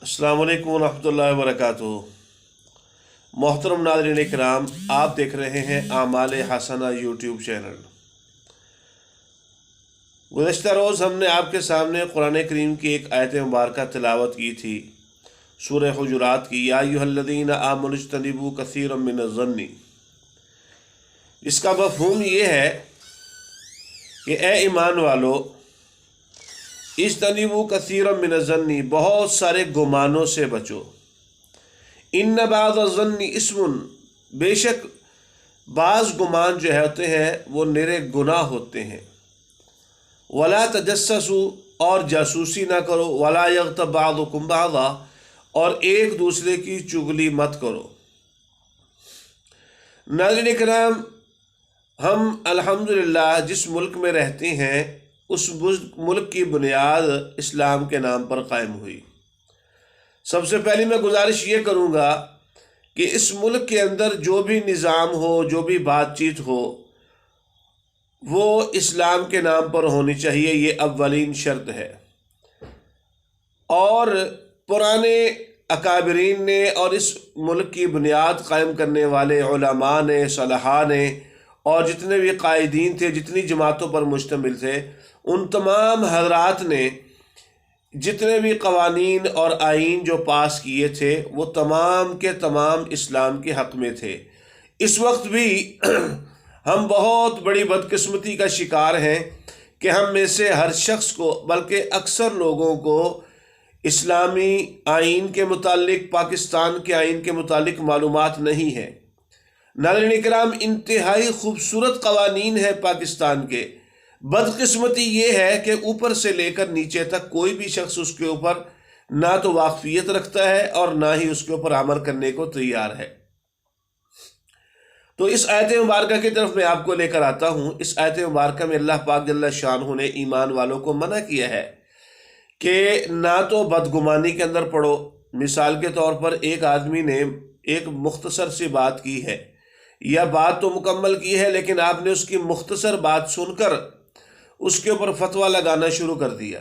अस्सलाम वालेकुम रहमतुल्लाहि व बरकातुहू। मोहतरम नाज़रीन इकराम, आप देख रहे हैं आमाल हसना यूट्यूब चैनल। गुज़श्ता रोज़ हमने आपके सामने कुरान करीम की एक आयत मुबारक तिलावत की थी, सूरह हुजुरात की, या अय्युहल्लज़ीना आमनू इज्तनिबू कसीरम मिनज़्ज़न्नि। इसका मफ़हूम ये है कि ए ईमान वालो, इज्तनिबू कसीरम मिनज़्ज़न्नि, बहुत सारे गुमानों से बचो। इन्न बाज़-ज़न्नि इस्मुन, बेशक बाज़ गुमान जो होते हैं वो निरे गुनाह होते हैं। वला तजस्ससू, और जासूसी ना करो। वला यग़्तब बाज़ुकुम बाज़ा, और एक दूसरे की चुगली मत करो। नाज़रीन इकराम, हम अल्हम्दुलिल्लाह जिस मुल्क में रहते हैं उस मुल्क की बुनियाद इस्लाम के नाम पर कायम हुई। सबसे पहले मैं गुजारिश ये करूँगा कि इस मुल्क के अंदर जो भी निज़ाम हो, जो भी बातचीत हो, वो इस्लाम के नाम पर होनी चाहिए। ये अव्वलीन शर्त है। और पुराने अकाबरीन ने और इस मुल्क की बुनियाद कायम करने वाले उलमा ने, सलाहा ने, और जितने भी कायदीन थे, जितनी जमातों पर मुश्तमिल थे, उन तमाम हजरात ने जितने भी कवानीन और आइन जो पास किए थे वो तमाम के तमाम इस्लाम के हक़ में थे। इस वक्त भी हम बहुत बड़ी बदकिस्मती का शिकार हैं कि हम में से हर शख्स को, बल्कि अक्सर लोगों को इस्लामी आइन के मुतालिक, पाकिस्तान के आइन के मुतालिक मालूमात नहीं है। नाज़रीन इकराम, इंतहाई खूबसूरत कवानीन है पाकिस्तान के। बदकिस्मती ये है कि ऊपर से लेकर नीचे तक कोई भी शख्स उसके ऊपर ना तो वाकफियत रखता है और ना ही उसके ऊपर अमल करने को तैयार है। तो इस आयत मुबारक की तरफ मैं आपको लेकर आता हूँ। इस आयत मुबारक में अल्लाह पाक जल्ल शानहू ने ईमान वालों को मना किया है कि ना तो बदगुमानी के अंदर पड़ो। मिसाल के तौर पर एक आदमी ने एक मुख्तसर सी बात की है, या बात तो मुकम्मल की है, लेकिन आपने उसकी मुख्तसर बात सुनकर उसके ऊपर फतवा लगाना शुरू कर दिया।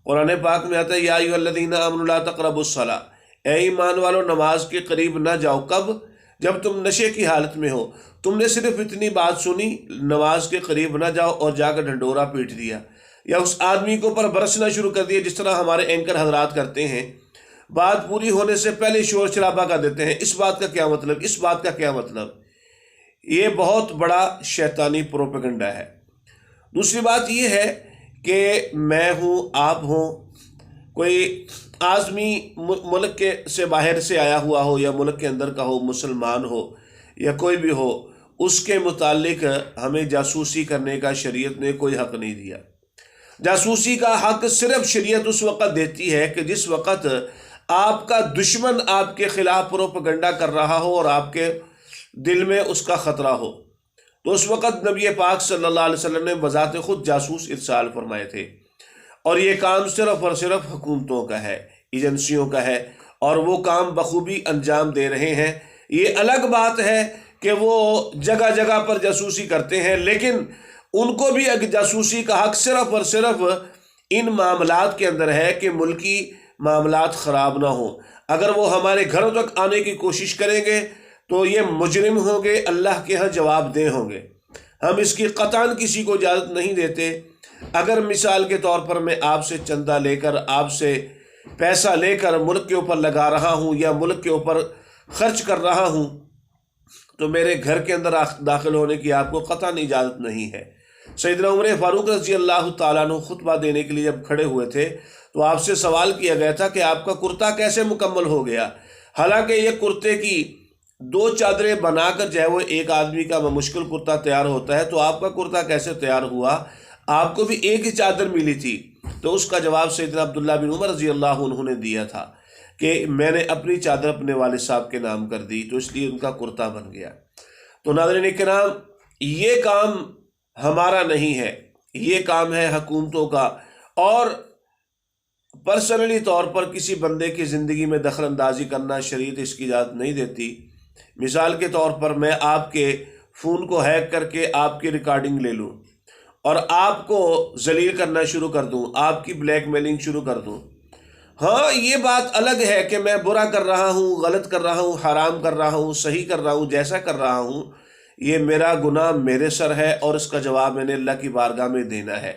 कुरान पाक में आता है, या अय्युहल्लज़ीना आमनू ला तक़रबुस्सलाह, ए ईमान वालो नमाज के करीब ना जाओ। कब? जब तुम नशे की हालत में हो। तुमने सिर्फ इतनी बात सुनी, नमाज के करीब ना जाओ, और जाकर ढंडोरा पीट दिया, या उस आदमी के ऊपर बरसना शुरू कर दिया, जिस तरह हमारे एंकर हजरात करते हैं। बात पूरी होने से पहले शोर शराबा कर देते हैं, इस बात का क्या मतलब, इस बात का क्या मतलब। ये बहुत बड़ा शैतानी प्रोपेगेंडा है। दूसरी बात यह है कि मैं हूँ, आप हों, कोई आज़मी मुल्क के से बाहर से आया हुआ हो या मुल्क के अंदर का हो, मुसलमान हो या कोई भी हो, उसके मुतालिक हमें जासूसी करने का शरीयत ने कोई हक़ नहीं दिया। जासूसी का हक़ सिर्फ शरीयत उस वक़्त देती है कि जिस वक़्त आपका दुश्मन आपके ख़िलाफ़ प्रोपेगेंडा कर रहा हो और आपके दिल में उसका ख़तरा हो। तो उस वक़्त नबी पाक सल्लल्लाहु अलैहि वसल्लम ने बज़ात खुद जासूस इरसाल फरमाए थे। और ये काम सिर्फ और सिर्फ हुकूमतों का है, एजेंसियों का है, और वो काम बखूबी अंजाम दे रहे हैं। ये अलग बात है कि वो जगह जगह पर जासूसी करते हैं, लेकिन उनको भी जासूसी का हक़ सिर्फ और सिर्फ इन मामलात के अंदर है कि मुल्की मामलात ख़राब ना हो। अगर वो हमारे घरों तक आने की कोशिश करेंगे तो ये मुजरिम होंगे, अल्लाह के यहाँ जवाबदेह होंगे। हम इसकी क़तन किसी को इजाज़त नहीं देते। अगर मिसाल के तौर पर मैं आपसे चंदा लेकर, आपसे पैसा लेकर मुल्क के ऊपर लगा रहा हूँ या मुल्क के ऊपर ख़र्च कर रहा हूँ, तो मेरे घर के अंदर दाखिल होने की आपको क़तन इजाज़त नहीं है। सैयदना उमर फ़ारूक रज़ी अल्लाह तआला अन्हु खुतबा देने के लिए जब खड़े हुए थे तो आपसे सवाल किया गया था कि आपका कुर्ता कैसे मुकम्मल हो गया। हालांकि ये कुर्ते की दो चादरें बनाकर चाहे वो एक आदमी का मुश्किल कुर्ता तैयार होता है, तो आपका कुर्ता कैसे तैयार हुआ? आपको भी एक ही चादर मिली थी। तो उसका जवाब सैयदना अब्दुल्ला बिन उमर रज़ी अल्लाह अन्हु ने दिया था कि मैंने अपनी चादर अपने वालिद साहब के नाम कर दी, तो इसलिए उनका कुर्ता बन गया। तो नाज़रीन इकराम, ये काम हमारा नहीं है, ये काम है हुकूमतों का। और पर्सनली तौर पर किसी बंदे की ज़िंदगी में दखल अंदाजी करना शरीयत इसकी इजाज़त नहीं देती। मिसाल के तौर पर मैं आपके फ़ोन को हैक करके आपकी रिकॉर्डिंग ले लूँ और आपको जलील करना शुरू कर दूँ, आपकी ब्लैकमेलिंग शुरू कर दूँ, ہاں یہ بات الگ ہے کہ میں برا کر رہا ہوں، غلط کر رہا ہوں، حرام کر رہا ہوں، صحیح کر رہا ہوں، جیسا کر رہا ہوں، یہ میرا گناہ میرے سر ہے اور اس کا جواب میں نے اللہ کی بارگاہ میں دینا ہے۔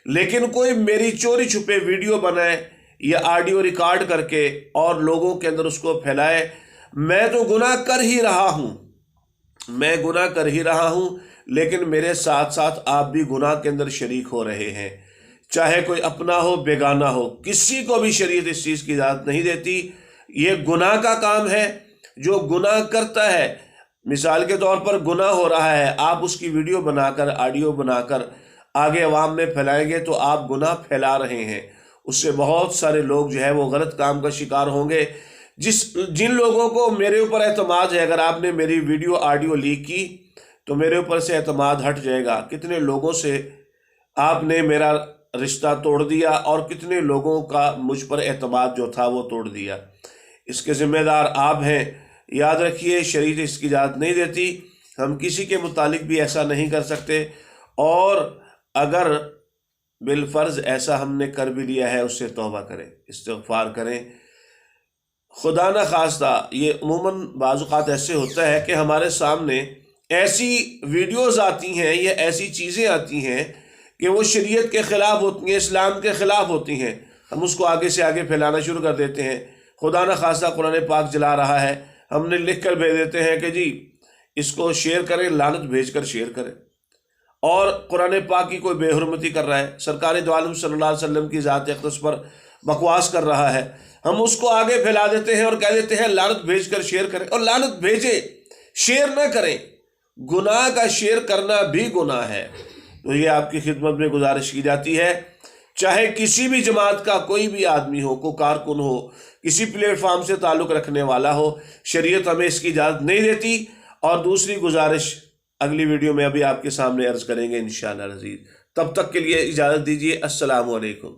لیکن کوئی میری چوری چھپے ویڈیو بنائے یا آڈیو ریکارڈ کر کے اور لوگوں کے اندر اس کو پھیلائے، میں تو گناہ کر ہی رہا ہوں، میں گناہ کر ہی رہا ہوں، لیکن میرے ساتھ ساتھ آپ بھی گناہ کے اندر شریک ہو رہے ہیں، چاہے کوئی اپنا ہو بیگانہ ہو، کسی کو بھی شریعت اس چیز کی اجازت نہیں دیتی۔ یہ گناہ کا کام ہے۔ جو گناہ کرتا ہے، مثال کے طور پر گناہ ہو رہا ہے، آپ اس کی ویڈیو بنا کر آڈیو بنا کر آگے عوام میں پھیلائیں گے تو آپ گناہ پھیلا رہے ہیں، اس سے بہت سارے لوگ جو ہے وہ غلط کام کا شکار ہوں گے۔ جن لوگوں کو میرے اوپر اعتماد ہے، اگر آپ نے میری ویڈیو آڈیو لیک کی تو میرے اوپر سے اعتماد ہٹ جائے گا۔ کتنے لوگوں سے آپ نے میرا رشتہ توڑ دیا اور کتنے لوگوں کا مجھ پر اعتماد جو تھا وہ توڑ دیا۔ اس کے ذمہ دار آپ ہیں۔ یاد رکھیے شریعت اس کی اجازت نہیں دیتی، ہم کسی کے متعلق بھی ایسا نہیں کر سکتے، اور اگر بالفرض ایسا ہم نے کر بھی لیا ہے اس سے توبہ کریں، استغفار کریں۔ خدا نہ خواستہ یہ عموماً بعض اوقات ایسے ہوتا ہے کہ ہمارے سامنے ایسی ویڈیوز آتی ہیں یا ایسی چیزیں آتی ہیں کہ وہ شریعت کے خلاف ہوتی ہیں، اسلام کے خلاف ہوتی ہیں، ہم اس کو آگے سے آگے پھیلانا شروع کر دیتے ہیں۔ خدا نہ خواستہ قرآن پاک جلا رہا ہے، ہم نے لکھ کر بھیج دیتے ہیں کہ جی اس کو شیئر کریں، لعنت بھیج کر شیئر کریں، اور قرآن پاک کی کوئی بے حرمتی کر رہا ہے، سرکار دو عالم صلی اللہ علیہ وسلم کی ذات اقدس پر بکواس کر رہا ہے، ہم اس کو آگے پھیلا دیتے ہیں اور کہہ دیتے ہیں لعنت بھیج کر شیئر کریں، اور لعنت بھیجے، شیئر نہ کریں۔ گناہ کا شیئر کرنا بھی گناہ ہے۔ تو یہ آپ کی خدمت میں گزارش کی جاتی ہے، چاہے کسی بھی جماعت کا کوئی بھی آدمی ہو، کوئی کارکن ہو، کسی پلیٹ فارم سے تعلق رکھنے والا ہو، شریعت ہمیں اس کی اجازت نہیں دیتی۔ اور دوسری گزارش اگلی ویڈیو میں ابھی آپ کے سامنے عرض کریں گے انشاءاللہ العزیز۔ تب تک کے لیے اجازت دیجیے، السلام علیکم۔